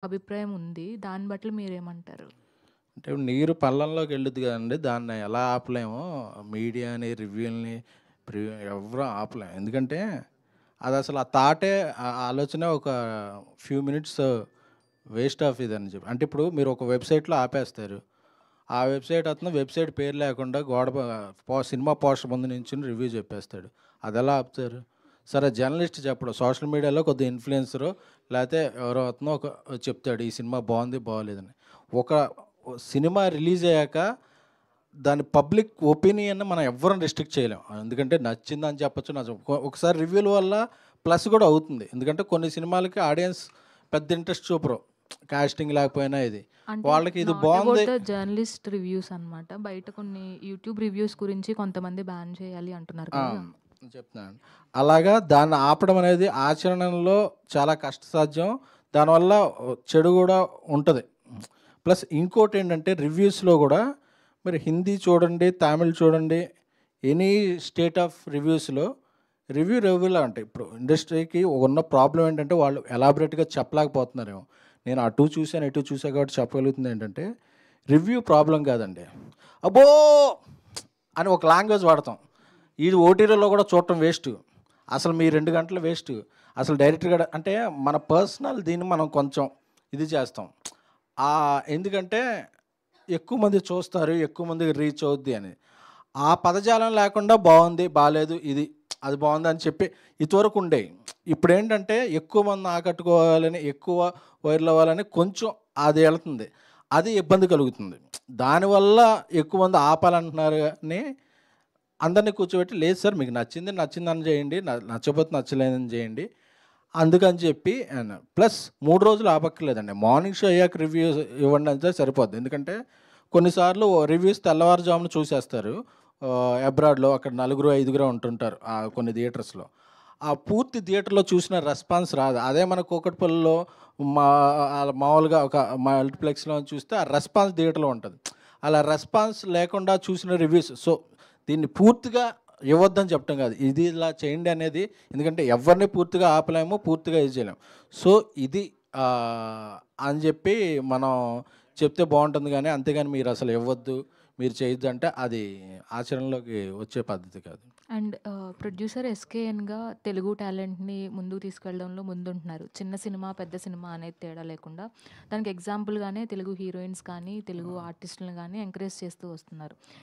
అభిప్రాయం ఉంది. దాన్ని బట్టి మీరేమంటారు? అంటే నీరు పళ్ళంలోకి వెళ్ళుద్ది కదండీ! దాన్ని ఎలా ఆపలేమో మీడియాని, రివ్యూలని ఎవ్వరం ఆపలేం. ఎందుకంటే అదసలు ఆ థాటే ఆ ఆలోచనే ఒక ఫ్యూ మినిట్స్ వేస్ట్ ఆఫ్ ఇదని చెప్పి. అంటే ఇప్పుడు మీరు ఒక వెబ్‌సైట్‌లో ఆపేస్తారు. ఆ వెబ్‌సైట్ అతను వెబ్‌సైట్ పేరు లేకుండా గోడ సినిమా పోస్టర్ ముందు నించొని రివ్యూ చెప్పేస్తాడు. అదెలా ఆపుతారు? సరే జర్నలిస్ట్ చెప్పడు. సోషల్ మీడియాలో కొద్దిగా ఇన్‌ఫ్లుయెన్సరో లేతే ఎవరో అతను చెప్తాడు. ఈ సినిమా బావుంది, బాలేదని. ఒక సినిమా రిలీజ్ అయ్యాక దాని పబ్లిక్ ఒపీనియన్‌ని మనం ఎవ్వరం రిస్ట్రిక్ట్ చేయలేం. ఎందుకంటే నచ్చిందని చెప్పొచ్చు. ఒకసారి రివ్యూల వల్ల ప్లస్ కూడా అవుతుంది. ఎందుకంటే కొన్ని సినిమాలకి ఆడియన్స్ పెద్ద ఇంట్రెస్ట్ చూపరు. కాస్టింగ్ లేకపోయినా ఇది. అంటే వాళ్ళకి ఇది నాట్ అబౌట్ బావుంది. ద జర్నలిస్ట్ రివ్యూస్ అనమాట. బయట కొన్ని యూట్యూబ్ రివ్యూస్ గురించి కొంతమంది బ్యాన్ చేయాలి అంటున్నారు ఆ! కదా! చెప్తున్నాను. అలాగా దాన్ని ఆపడం అనేది ఆచరణలో చాలా కష్టసాధ్యం. దానివల్ల చెడు గూడా ఉంటది. ప్లస్ ఇంకోటేంటంటే రివ్యూస్‌లో గూడా మీరు హిందీ చూడండి, తమిళ్ చూడండి, ఎనీ స్టేట్ ఆఫ్ రివ్యూస్‌లో రివ్యూలా ఉంటాయి. ఇప్పుడు ఇండస్ట్రీకి ఉన్న ప్రాబ్లమ్ ఏంటంటే వాళ్ళు ఎలాబొరేట్‌గా చెప్పలేకపోతున్నారేమో. నేను అటు చూసాను, ఇటు చూసా కాబట్టి చెప్పగలుగుతుంది ఏంటంటే రివ్యూ ప్రాబ్లమ్ కాదండి. అబ్బో! అని ఒక లాంగ్వేజ్ వాడతాం. ఇది ఓటీటీలో కూడా చూడటం వేస్టు. అసలు మీ 2 గంటలు వేస్టు. అసలు డైరెక్టర్ గాడు అంటే మన పర్సనల్ దీన్ని మనం కొంచెం ఇది చేస్తాం. ఎందుకంటే ఎక్కువ మంది చూస్తారు, ఎక్కువ మందికి రీచ్ అవుద్ది అని. ఆ పదజాలం లేకుండా బావుంది, బాలేదు, ఇది అది బావుందని చెప్పి ఇదివరకు ఉండేయి. ఇప్పుడేంటంటే ఎక్కువ మందిని ఆకట్టుకోవాలని, ఎక్కువ వైరల్ అవ్వాలని కొంచెం అది ఎళ్తుంది. అది ఇబ్బంది కలుగుతుంది. దానివల్ల ఎక్కువ మంది ఆపాలంటున్నారు గానీ అందరిని కూర్చోబెట్టి, లేదు సార్ మీకు నచ్చింది నచ్చిందని చేయండి. నచ్చకపోతే నచ్చలేదని చేయండి. అందుకని చెప్పి ప్లస్ 3 రోజులు ఆపక్కర్లేదండి. మార్నింగ్ షో అయ్యాక రివ్యూస్ ఇవ్వండి అంతే సరిపోద్ది. ఎందుకంటే కొన్నిసార్లు రివ్యూస్ తెల్లవారుజామున చూసేస్తారు. అబ్రాడ్‌లో అక్కడ నలుగురు, ఐదుగురే ఉంటుంటారు. కొన్ని థియేటర్స్‌లో. ఆ పూర్తి థియేటర్‌లో చూసిన రెస్పాన్స్ రాదు. అదే మన కూకట్పల్లిలో మా మామూలుగా ఒక మల్టీప్లెక్స్‌లో చూస్తే ఆ రెస్పాన్స్ థియేటర్‌లో ఉంటది. అలా రెస్పాన్స్ లేకుండా చూసిన రివ్యూస్ దీన్ని పూర్తిగా ఇవ్వద్దని చెప్పటం కాదు. ఇది ఇలా చేయండి అనేది ఎందుకంటే ఎవరిని పూర్తిగా ఆపలేము, పూర్తిగా ఇది చేయలేము. సో, ఇది అని చెప్పి మనం చెప్తే బావుంటుంది గానీ, అంతేగాని మీరసలు ఇవ్వద్దు, మీరు చేయొద్దు అంటే అది ఆచరణలోకి వచ్చే పద్ధతి కాదు. అండ్ ప్రొడ్యూసర్ ఎస్‌కేఎన్‌గా తెలుగు టాలెంట్‌ని ముందుకు తీసుకెళ్ళడంలో ముందుంటున్నారు. చిన్న సినిమా, పెద్ద సినిమా అనేది తేడా లేకుండా. దానికి ఎగ్జాంపుల్‌గానే తెలుగు హీరోయిన్స్ కానీ, తెలుగు ఆర్టిస్టులను గానీ ఎంకరేజ్ చేస్తూ వస్తున్నారు.